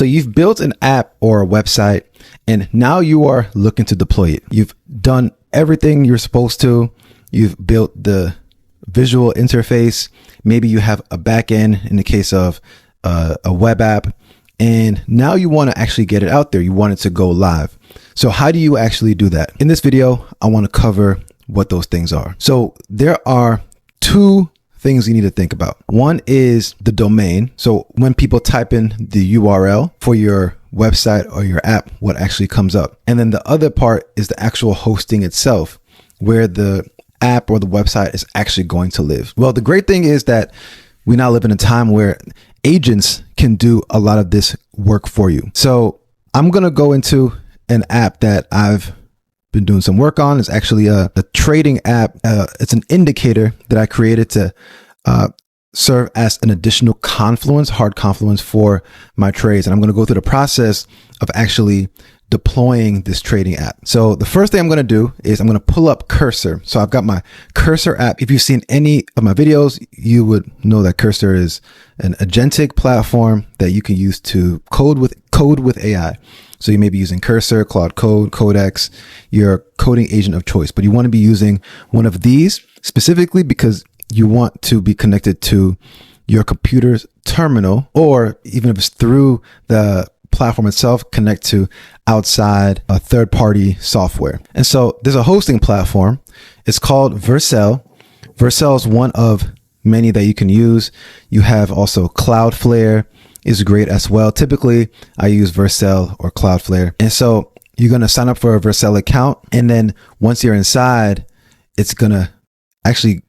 So you've built an app or a website, and now you are looking to deploy it. You've done everything you're supposed to. You've built the visual interface. Maybe you have a backend in the case of a web app, and now you want to actually get it out there. You want it to go live. So how do you actually do that? In this video, I want to cover what those things are. So there are two things you need to think about. One is the domain. So when people type in the URL for your website or your app, what actually comes up. And then the other part is the actual hosting itself, where the app or the website is actually going to live. Well, the great thing is that we now live in a time where agents can do a lot of this work for you. So I'm going to go into an app that I've been doing some work on. It's actually a trading app. It's an indicator that I created to serve as an additional hard confluence for my trades. And I'm going to go through the process of actually deploying this trading app. So the first thing I'm going to do is I'm going to pull up Cursor. So I've got my Cursor app. If you've seen any of my videos, you would know that Cursor is an agentic platform that you can use to code with AI. So you may be using Cursor, Claude Code, Codex, your coding agent of choice, but you want to be using one of these specifically because you want to be connected to your computer's terminal, or even if it's through the platform itself, connect to outside a third-party software. And so there's a hosting platform. It's called Vercel. Vercel is one of many that you can use. You have also Cloudflare is great as well. Typically, I use Vercel or Cloudflare. And so you're going to sign up for a Vercel account. And then once you're inside, it's going to actually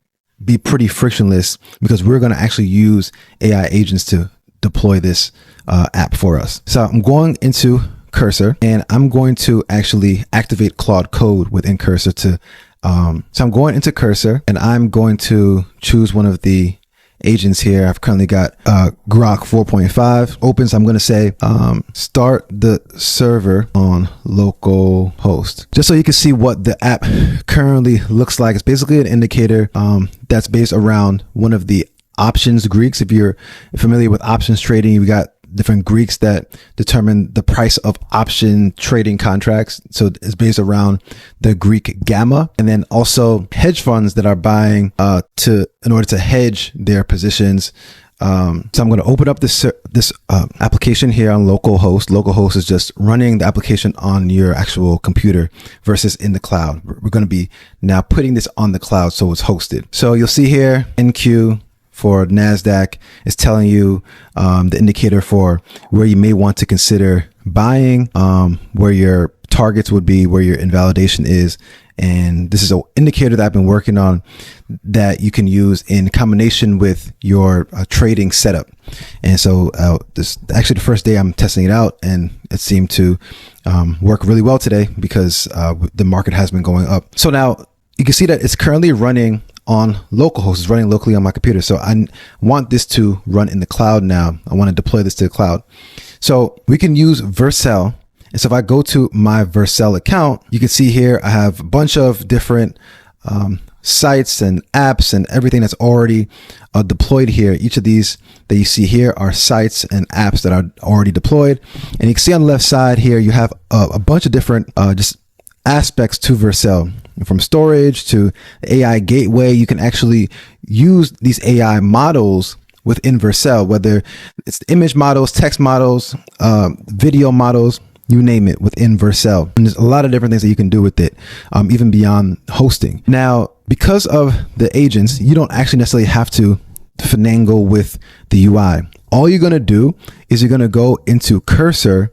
be pretty frictionless because we're going to actually use AI agents to deploy this app for us. So I'm going into Cursor and I'm going to actually activate Claude Code within Cursor so I'm going into Cursor and I'm going to choose one of the agents here. I've currently got Grok 4.5 open. So I'm going to say start the server on localhost, just so you can see what the app currently looks like. It's basically an indicator that's based around one of the options Greeks. If you're familiar with options trading, you've got different Greeks that determine the price of option trading contracts. So it's based around the Greek gamma, and then also hedge funds that are buying in order to hedge their positions. So I'm going to open up this application here on localhost. Localhost is just running the application on your actual computer versus in the cloud. We're going to be now putting this on the cloud, so it's hosted. So you'll see here NQ for NASDAQ is telling you the indicator for where you may want to consider buying, where your targets would be, where your invalidation is. And this is an indicator that I've been working on that you can use in combination with your trading setup. And so this actually the first day I'm testing it out, and it seemed to work really well today because the market has been going up. So now you can see that it's currently running on localhost. It's running locally on my computer. So I want this to run in the cloud now. I want to deploy this to the cloud. So we can use Vercel. And so if I go to my Vercel account, you can see here I have a bunch of different sites and apps and everything that's already deployed here. Each of these that you see here are sites and apps that are already deployed. And you can see on the left side here, you have a bunch of different just aspects to Vercel. From storage to AI gateway, you can actually use these AI models within Vercel, whether it's image models, text models, video models, you name it, within Vercel. And there's a lot of different things that you can do with it, even beyond hosting. Now, because of the agents, you don't actually necessarily have to finagle with the UI. All you're going to do is you're going to go into Cursor,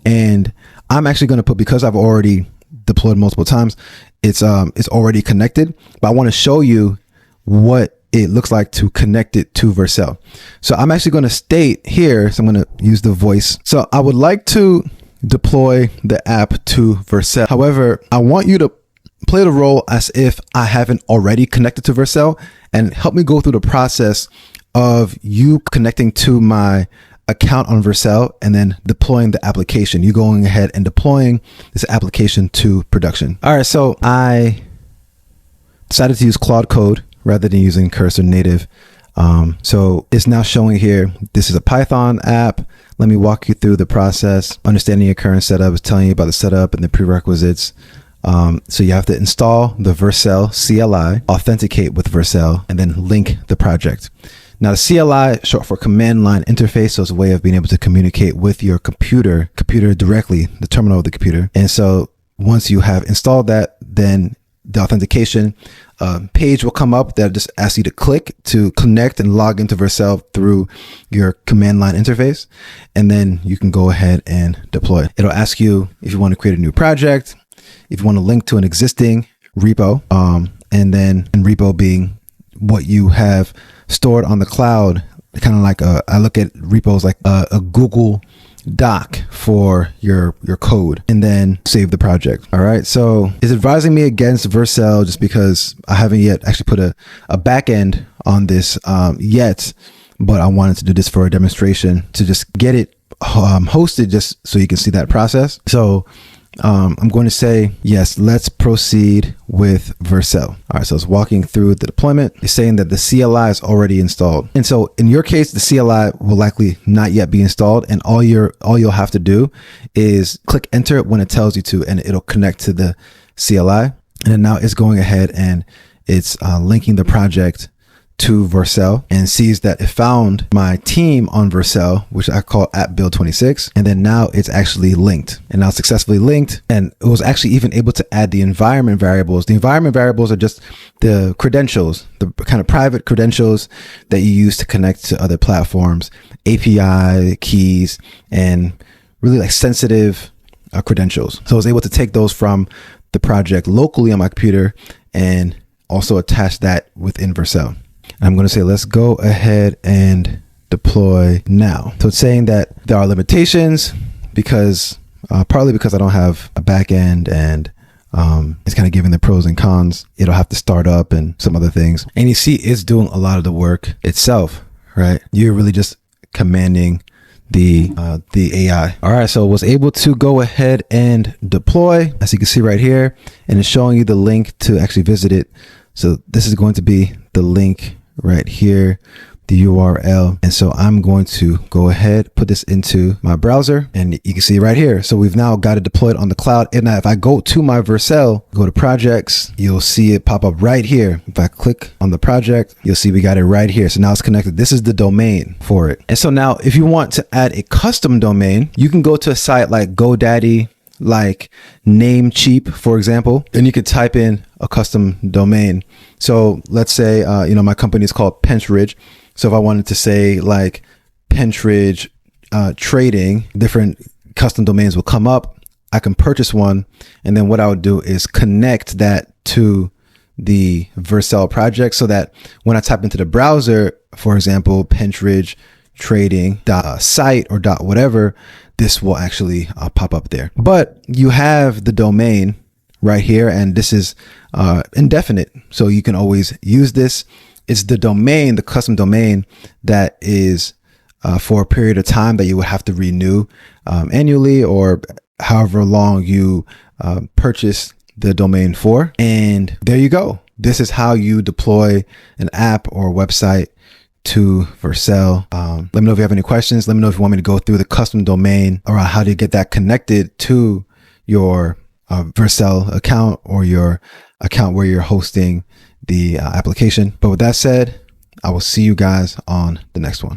and I'm actually going to put, because I've already deployed multiple times, it's already connected, but I want to show you what it looks like to connect it to Vercel. So I'm actually going to state here, so I'm going to use the voice. So I would like to deploy the app to Vercel. However, I want you to play the role as if I haven't already connected to Vercel and help me go through the process of you connecting to my account on Vercel and then deploying the application. You going ahead and deploying this application to production. All right, so I decided to use Claude Code rather than using Cursor native So it's now showing here, this is a Python app. Let me walk you through the process. Understanding your current setup is telling you about the setup and the prerequisites. So you have to install the Vercel CLI, authenticate with Vercel, and then link the project. Now the CLI, short for command line interface, so it's a way of being able to communicate with your computer directly, the terminal of the computer. And so once you have installed that, then the authentication page will come up that just asks you to click to connect and log into Vercel through your command line interface. And then you can go ahead and deploy. It'll ask you if you want to create a new project, if you want to link to an existing repo, and then repo being what you have stored on the cloud, kind of like I look at repos like a Google Doc for your code, and then save the project. All right. So it's advising me against Vercel just because I haven't yet actually put a backend on this yet, but I wanted to do this for a demonstration to just get it hosted just so you can see that process. So I'm going to say, yes, let's proceed with Vercel. All right, so it's walking through the deployment. It's saying that the CLI is already installed. And so in your case, the CLI will likely not yet be installed. And all you'll have to do is click enter when it tells you to, and it'll connect to the CLI. And then now it's going ahead and it's linking the project to Vercel, and sees that it found my team on Vercel, which I call app build 26. And then now it's actually linked, and now successfully linked. And it was actually even able to add the environment variables. The environment variables are just the credentials, the kind of private credentials that you use to connect to other platforms, API keys, and really like sensitive credentials. So I was able to take those from the project locally on my computer and also attach that within Vercel. I'm going to say, let's go ahead and deploy now. So it's saying that there are limitations because partly because I don't have a back end, and it's kind of giving the pros and cons. It'll have to start up and some other things. And you see it's doing a lot of the work itself, right? You're really just commanding the AI. All right. So I was able to go ahead and deploy, as you can see right here, and it's showing you the link to actually visit it. So this is going to be the link right here, the URL. And so I'm going to go ahead, put this into my browser, and you can see right here. So we've now got it deployed on the cloud. And now if I go to my Vercel, go to projects, you'll see it pop up right here. If I click on the project, you'll see we got it right here. So now it's connected. This is the domain for it. And so now if you want to add a custom domain, you can go to a site like GoDaddy, like Namecheap, for example, and you could type in a custom domain. So let's say, my company is called Pentridge. So if I wanted to say like Pentridge trading, different custom domains will come up. I can purchase one. And then what I would do is connect that to the Vercel project so that when I type into the browser, for example, Pentridge trading site or whatever, this will actually pop up there. But you have the domain right here, and this is indefinite. So you can always use this. It's the domain, the custom domain that is for a period of time that you would have to renew annually or however long you purchase the domain for. And there you go. This is how you deploy an app or website to Vercel. Let me know if you have any questions. Let me know if you want me to go through the custom domain around how to get that connected to your Vercel account or your account where you're hosting the application. But with that said, I will see you guys on the next one.